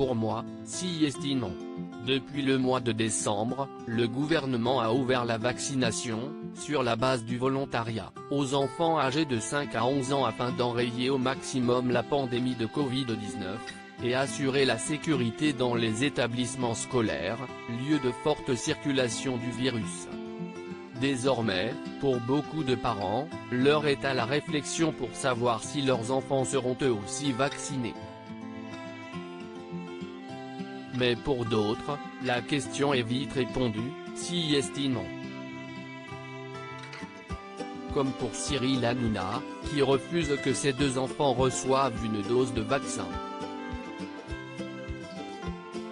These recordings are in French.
pour moi, si estimant. Depuis le mois de décembre, le gouvernement a ouvert la vaccination, sur la base du volontariat, aux enfants âgés de 5 à 11 ans afin d'enrayer au maximum la pandémie de Covid-19, et assurer la sécurité dans les établissements scolaires, lieux de forte circulation du virus. Désormais, pour beaucoup de parents, l'heure est à la réflexion pour savoir si leurs enfants seront eux aussi vaccinés. Mais pour d'autres, la question est vite répondue, si estimant. Comme pour Cyril Hanouna, qui refuse que ses 2 enfants reçoivent une dose de vaccin.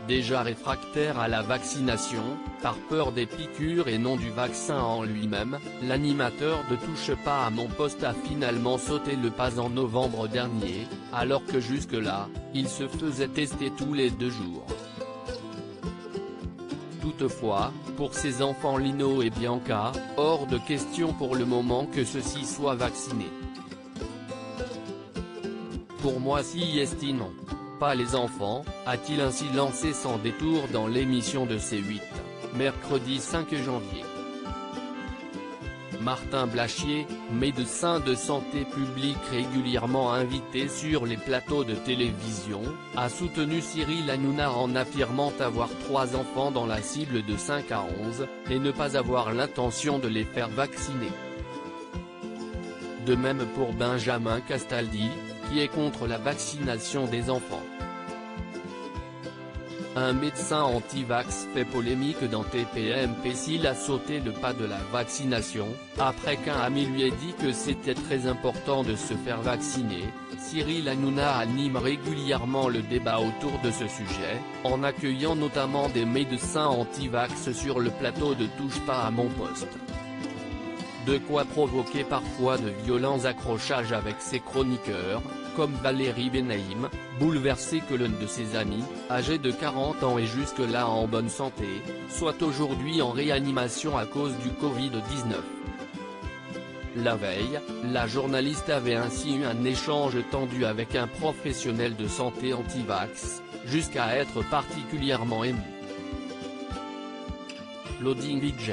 Déjà réfractaire à la vaccination, par peur des piqûres et non du vaccin en lui-même, l'animateur de Touche pas à mon poste a finalement sauté le pas en novembre dernier, alors que jusque-là, il se faisait tester tous les 2 jours. Toutefois, pour ses enfants Lino et Bianca, hors de question pour le moment que ceux-ci soient vaccinés. Pour moi si estimant. Pas les enfants, a-t-il ainsi lancé sans détour dans l'émission de C8, mercredi 5 janvier. Martin Blachier, médecin de santé publique régulièrement invité sur les plateaux de télévision, a soutenu Cyril Hanouna en affirmant avoir 3 enfants dans la cible de 5 à 11, et ne pas avoir l'intention de les faire vacciner. De même pour Benjamin Castaldi, qui est contre la vaccination des enfants. Un médecin anti-vax fait polémique dans TPMP s'il a sauté le pas de la vaccination, après qu'un ami lui ait dit que c'était très important de se faire vacciner. Cyril Hanouna anime régulièrement le débat autour de ce sujet, en accueillant notamment des médecins anti-vax sur le plateau de Touche pas à mon poste. De quoi provoquer parfois de violents accrochages avec ses chroniqueurs, comme Valérie Benaïm, bouleversée que l'un de ses amis, âgé de 40 ans et jusque-là en bonne santé, soit aujourd'hui en réanimation à cause du Covid-19. La veille, la journaliste avait ainsi eu un échange tendu avec un professionnel de santé anti-vax, jusqu'à être particulièrement ému. Loading VJ.